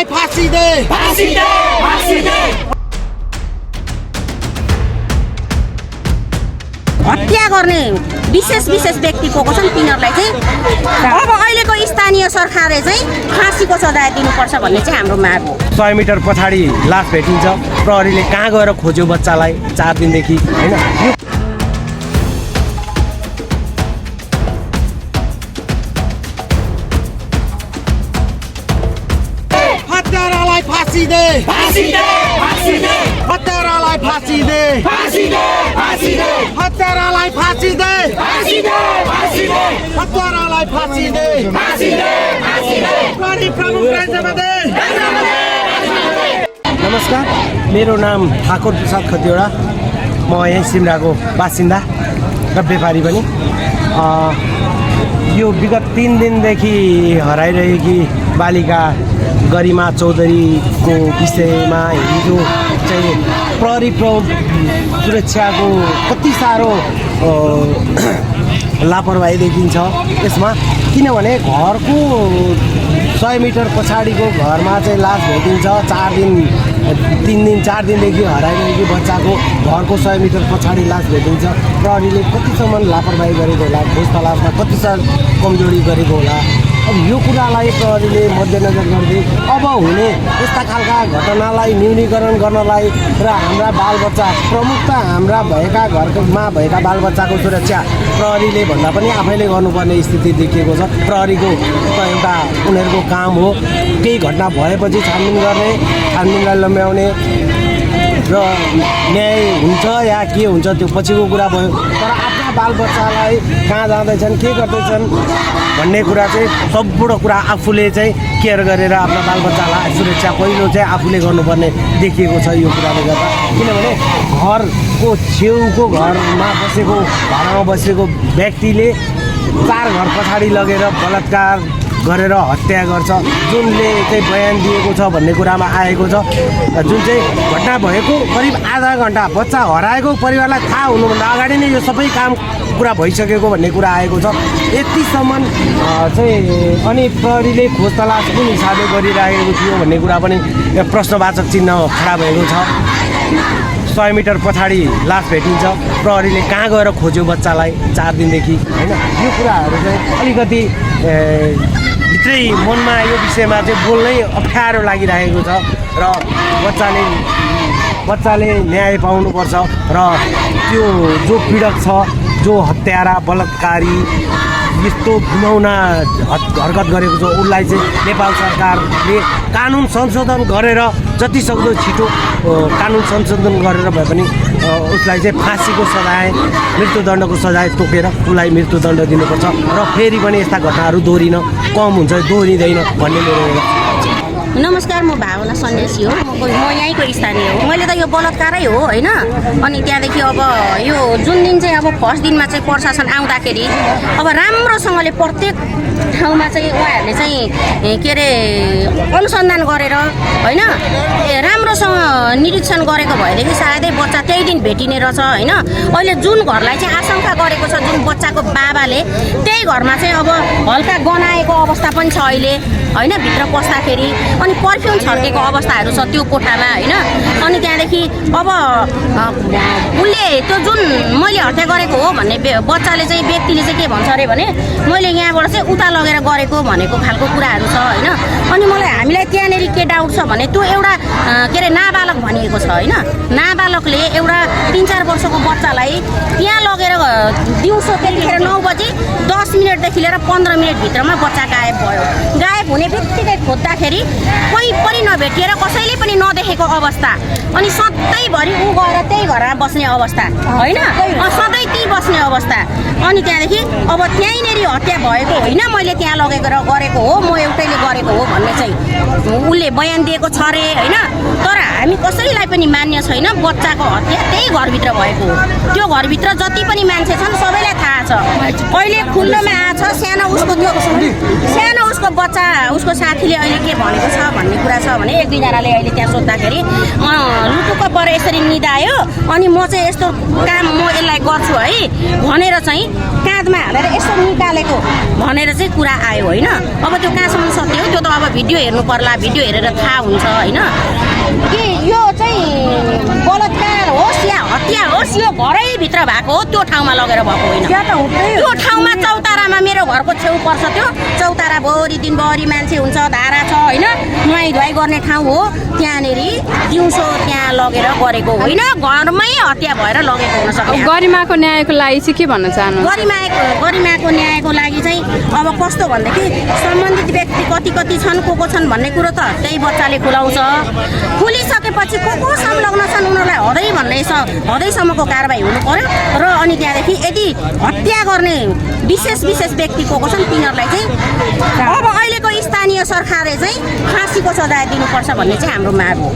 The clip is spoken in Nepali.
हत्यारालाई फाँसी दे, फाँसी दे, फाँसी दे। हत्या गर्ने विशेष व्यक्तिको छन् तिनीहरूलाई चाहिँ अब अहिलेको स्थानीय सरकारले चाहिँ फाँसीको सजाय दिनुपर्छ भन्ने चाहिँ हाम्रो माग हो। 100 मिटर पछाडि लास भेटिन्छ। प्रहरीले कहाँ गएर खोज्यो बच्चालाई 4 दिनदेखि हैन। हत्यारालाई फाँसी दे, फाँसी दे, फाँसी दे। हत्यारालाई फाँसी दे, फाँसी दे, फाँसी दे। हत्यारालाई फाँसी दे, फाँसी दे, फाँसी दे। हत्यारालाई फाँसी दे, फाँसी दे, फाँसी दे। प्रहरी प्रमुख राजमाते। नमस्कार, मेरो नाम ठाकुर प्रसाद खतिवडा। म यही सिमराको बासिन्दा र व्यापारी पनि। यो विगत 3 दिनदेखि हराइरहेकी बालिका गरिमा चौधरीको विषयमा हिजो चाहिँ प्रहरी सुरक्षाको कति साह्रो लापरवाही देखिन्छ यसमा। किनभने घरको 100 मिटर पछाडिको घरमा चाहिँ लास भेटिन्छ। 4 दिनदेखि हराइरहेको बच्चाको घरको 100 मिटर पछाडि लास भेटिन्छ। प्रहरीले कतिसम्म लापरवाही गरेको होला, खोज तलासमा कति कमजोरी गरेको होला। अब यो कुरालाई प्रहरीले मध्यनजर गर्दै अब हुने यस्ता खालका घटनालाई न्यूनीकरण गर्नलाई र हाम्रा बालबच्चा प्रमुखता हाम्रा भएका घरमा भएका बालबच्चाको सुरक्षा प्रहरीले भन्दा पनि आफैले गर्नुपर्ने स्थिति देखिएको छ। प्रहरीको एउटा उनीहरूको काम हो। केही घटना भएपछि छानबिन गर्ने, छानबिनलाई लम्ब्याउने र न्याय हुन्छ या के हुन्छ त्यो पछिको कुरा भयो। तर आफ्ना बालबच्चालाई कहाँ जाँदैछन्, के गर्दैछन् भन्ने कुरा चाहिँ सम्पूर्ण कुरा आफूले चाहिँ केयर गरेर आफ्ना बालबच्चालाई सुरक्षा पहिलो चाहिँ आफूले गर्नुपर्ने देखिएको छ यो कुराले गर्दा। किनभने घरको छेउको घरमा बसेको भाडामा बसेको व्यक्तिले 4 घर पछाडि लगेर बलात्कार गरेर हत्या गर्छ, जुनले चाहिँ बयान दिएको छ भन्ने कुरामा आएको छ। जुन चाहिँ घटना भएको करिब आधा घन्टा बच्चा हराएको परिवारलाई थाहा हुनुभन्दा अगाडि नै यो सबै काम कुरा भइसकेको भन्ने कुरा आएको छ। यतिसम्म चाहिँ अनि प्रहरीले खोज तलास कुन हिसाबले गरिरहेको थियो भन्ने कुरा पनि प्रश्नवाचक चिन्ह खडा भएको छ। 100 मिटर पछाडि लास भेटिन्छ। प्रहरीले कहाँ गएर खोज्यो बच्चालाई 4 दिनदेखि हैन। यो कुराहरू चाहिँ अलिकति भित्रै मनमा यो विषयमा चाहिँ बोल्नै अप्ठ्यारो लागिरहेको छ र बच्चाले न्याय पाउनुपर्छ र त्यो जो पीडक छ, जो हत्यारा बलात्कारी यस्तो घुमाउना हरकत गरेको छ उसलाई चाहिँ नेपाल सरकारले कानुन संशोधन गरेर जतिसक्दो छिटो कानुन संशोधन गरेर भए पनि उसलाई चाहिँ फाँसीको सजाय, मृत्युदण्डको सजाय तोकेर उसलाई मृत्युदण्ड दिनुपर्छ र फेरि पनि यस्ता घटनाहरू कम हुन्छ, दोहोरिँदैन भन्ने मेरो एउटा। नमस्कार, म भावना सन्देशी हो। म यहीँको स्थानीय हो। मैले त यो बलात्कारै हो हैन। अनि त्यहाँदेखि अब यो जुन दिन चाहिँ अब फर्स्ट दिनमा चाहिँ प्रशासन आउँदाखेरि अब राम्रोसँगले प्रत्येक ठाउँमा चाहिँ उहाँहरूले चाहिँ के अरे अनुसन्धान गरेर हैन राम्रोसँग निरीक्षण गरेको भएदेखि सायदै बच्चा त्यही दिन भेटिने रहेछ हैन। अहिले जुन घरलाई चाहिँ आशंका गरेको छ जुन बच्चाको बाबाले, त्यही घरमा चाहिँ अब हल्का गनाएको अवस्था पनि छ अहिले हैन। भित्र पस्दाखेरि अनि पर्फ्युम छर्केको अवस्थाहरू छ त्यो कोठामा हैन। अनि त्यहाँदेखि अब उसले त्यो जुन मैले हत्या गरेको हो भन्ने बच्चाले चाहिँ व्यक्तिले चाहिँ के भन्छ अरे भने मैले यहाँबाट चाहिँ उता लगेर गरेको भनेको खालको कुराहरू छ हैन। अनि हामीलाई त्यहाँनेरि के डाउट छ भने त्यो एउटा के अरे नाबालक भनिएको छ हैन। नाबालकले एउटा 3-4 वर्षको बच्चालाई त्यहाँ लगेर दिउँसो त्यतिखेर 9 बजी 10 मिनटदेखि लिएर 15 मिनटभित्रमा बच्चा गायब भयो। गायब हुने बित्तिकै खोज्दाखेरि कोही पनि नभेटिएर कसैले पनि नदेखेको अवस्था। अनि सधैँभरि ऊ गएर त्यही घरमा बस्ने अवस्था हैन, सधैँ त्यही बस्ने अवस्था। अनि त्यहाँदेखि अब त्यहीँनेरि हत्या भएको होइन, मैले त्यहाँ लगेर गरेको हो, म एउटैले गरेको हो भन्ने चाहिँ उसले बयान दिएको छ रे हैन। तर हामी कसैलाई पनि मान्य छैन। बच्चाको हत्या त्यही घरभित्र भएको हो। त्यो घरभित्र जति पनि मान्छे छन् सबैलाई थाहा छ। अहिले खुल्लोमा आछ सानो उसको बच्चा उसको साथीले अहिले के भनेको छ भन्ने कुरा छ भने 1-2जनाले अहिले त्यहाँ सोद्धाखेरि लुटुक्क पर यसरी निदायो अनि म चाहिँ यस्तो काम म यसलाई गर्छु है भनेर चाहिँ काँधमा हालेर यसो निकालेको भनेर चाहिँ कुरा आयो हैन। अब त्यो कहाँसम्म सत्य हो त्यो त अब भिडियो हेर्नु पर्ला। भिडियो हेरेर थाहा हुन्छ होइन कि यो चाहिँ बलात्कार होस् या हत्या होस् यो घरैभित्र भएको हो त्यो ठाउँमा लगेर भएको होइन त्यो ठाउँमा चौतारामा मेरो घरको छेउ पर्छ त्यो चौतारा भरि दिनभरि मान्छे हुन्छ धारा छ होइन नुहाइ धुवाइ गर्ने ठाउँ हो त्यहाँनिर दिउँसो त्यहाँ लगेर गरेको होइन घरमै हत्या भएर लगेको हुन सक्छ गरिमाको न्यायको लागि चाहिँ के भन्न चाहनु गरिमाको न्यायको लागि चाहिँ अब कस्तो भनेदेखि सम्बन्धित व्यक्ति कति छन् को छन् भन्ने कुरो त त्यही बच्चाले खुलाउँछ खुलिसकेपछि को संलग्न छन् उनीहरूलाई हदैसम्मको कारबाही हुनु पर्यो र अनि त्यहाँदेखि यदि हत्या गर्ने विशेष व्यक्ति को छन् तिनीहरूलाई चाहिँ अब अहिलेको स्थानीय सरकारले चाहिँ फाँसीको सजाय दिनुपर्छ भन्ने चाहिँ हाम्रो माग हो।